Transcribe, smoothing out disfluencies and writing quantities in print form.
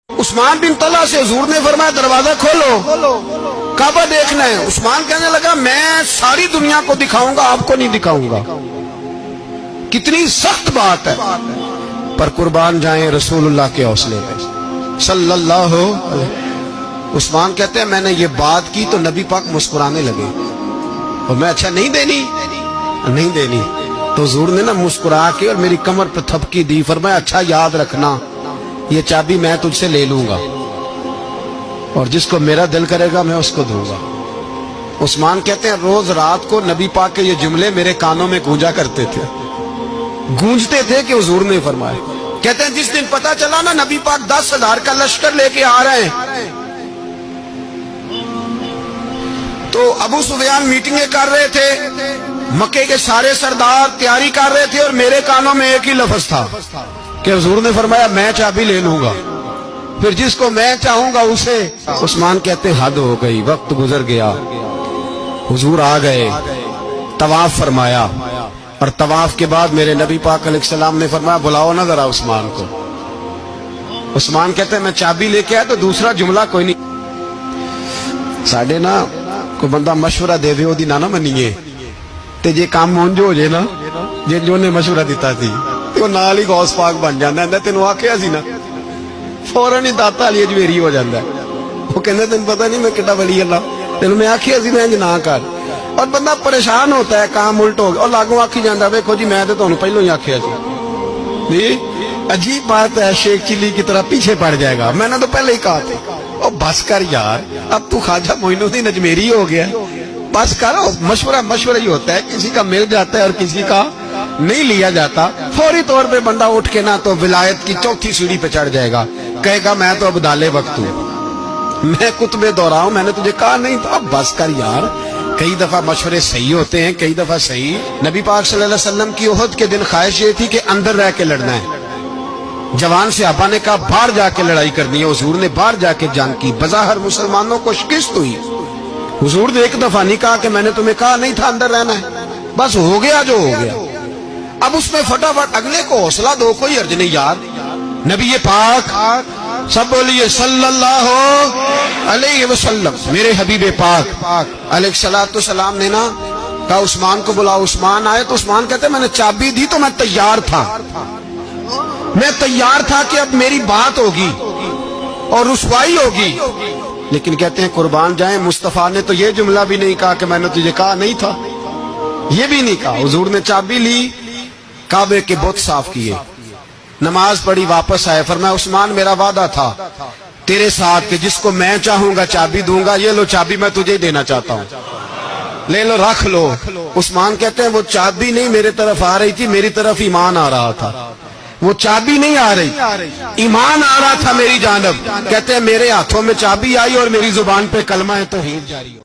عثمان بن طلحہ سے حضور نے فرمایا دروازہ کھولو، کعبہ دیکھنا ہے۔ عثمان کہنے لگا میں ساری دنیا کو دکھاؤں گا، آپ کو نہیں دکھاؤں گا۔ کتنی سخت بات ہے، پر قربان جائیں رسول اللہ کے حوصلے پہ صلی اللہ علیہ۔ عثمان کہتے ہیں میں نے یہ بات کی تو نبی پاک مسکرانے لگے، اور میں اچھا نہیں دینی تو حضور نے نا مسکرا کے اور میری کمر پہ تھپکی دی، فرمایا اچھا یاد رکھنا یہ چابی میں تجھ سے لے لوں گا، اور جس کو میرا دل کرے گا میں اس کو دوں گا۔ عثمان کہتے ہیں روز رات کو نبی پاک کے یہ جملے میرے کانوں میں گونجتے تھے کہ حضور نے فرمایا۔ کہتے ہیں جس دن پتا چلا نا نبی پاک 10,000 کا لشکر لے کے آ رہے ہیں، تو ابو سفیان میٹنگیں کر رہے تھے، مکے کے سارے سردار تیاری کر رہے تھے، اور میرے کانوں میں ایک ہی لفظ تھا کہ حضور نے فرمایا میں چابی لے لوں گا، پھر جس کو میں چاہوں گا اسے۔ عثمان کہتے ہیں حد ہو گئی، وقت گزر گیا، حضور آ گئے، طواف فرمایا، اور طواف کے بعد میرے نبی پاک علیہ السلام نے فرمایا بلاؤ نا ذرا عثمان کو۔ عثمان کہتے ہیں میں چابی لے کے آیا تو دوسرا جملہ کوئی نہیں۔ ساڈے نا کوئی بندہ مشورہ دے دے دی نہ منیے تے جے کام مونج ہو جائے نا، جے جو نے مشورہ دیتا سی تو نال ہی غوث پاک بن جانا ہے۔ تینوں آکھیا سی نا، فوراً ہی داتا علی اجمیری ہو جاتا ہے۔ وہ کہندے تینوں پتہ نہیں میں کڈا ولی اللہ، تینوں میں آکھیا سی میں انج نہ کر، اور بندہ پریشان ہوتا ہے کام الٹ ہو گیا، اور لاگوں آکھی جاندا ویکھو جی میں تے تانوں پہلوں ہی آکھیا سی۔ جی عجیب بات ہے، شیخ چلی کی طرح پیچھے پڑ جائے گا، میں نے تو پہلے ہی کہا تھا۔ او بس کر یار، اب تو خواجہ معین الدین اجمیری ہو گیا، بس کرو۔ مشورہ ہی ہوتا ہے، کسی کا مل جاتا ہے اور کسی کا نہیں لیا جاتا۔ فوری طور پہ بندہ اٹھ کے نا تو ولایت کی چوتھی سیڑھی پہ چڑھ جائے گا، کہے گا میں تو اب دالے وقت ہوں، میں کتب دورہ ہوں، میں نے تجھے کہا نہیں تھا۔ اب بس کر یار، کئی دفعہ مشورے صحیح ہوتے ہیں، کئی دفعہ صحیح۔ نبی پاک صلی اللہ علیہ وسلم کی احد کے دن خواہش یہ تھی کہ اندر رہ کے لڑنا ہے۔ جوان صحابہ نے کہا باہر جا کے لڑائی کرنی ہے، حضور نے باہر جا کے جنگ کی، بظاہر مسلمانوں کو شکست ہوئی۔ حضور نے ایک دفعہ نہیں کہا کہ میں نے تمہیں کہا نہیں تھا اندر رہنا ہے، بس ہو گیا جو ہو گیا۔ اب اس میں فٹافٹ اگلے کو حوصلہ دو، کوئی حرج نہیں یار۔ نبی پاک سب بولیے صلی اللہ علیہ وسلم، میرے حبیب پاک علیہ الصلوۃ والسلام نے نا کہا عثمان کو بلاؤ۔ عثمان آئے تو عثمان کہتے ہیں میں نے چابی دی تو میں تیار تھا کہ اب میری بات ہوگی اور رسوائی ہوگی، لیکن کہتے ہیں قربان جائیں مصطفیٰ نے تو یہ جملہ بھی نہیں کہا کہ میں نے تجھے کہا نہیں تھا، یہ بھی نہیں کہا۔ حضور نے چابی لی، کعبے کے بت صاف کیے، نماز پڑھی، واپس آئے، فرمایا عثمان میرا وعدہ تھا تیرے ساتھ کہ جس کو میں چاہوں گا چابی دوں گا، یہ لو چابی میں تجھے دینا چاہتا ہوں، لے لو رکھ لو۔ عثمان کہتے ہیں وہ چابی نہیں میرے طرف آ رہی تھی، میری طرف ایمان آ رہا تھا، وہ چابی نہیں آ رہی، ایمان آ رہا تھا میری جانب۔ کہتے ہیں میرے ہاتھوں میں چابی آئی اور میری زبان پہ کلمہ توحید جاری ہو۔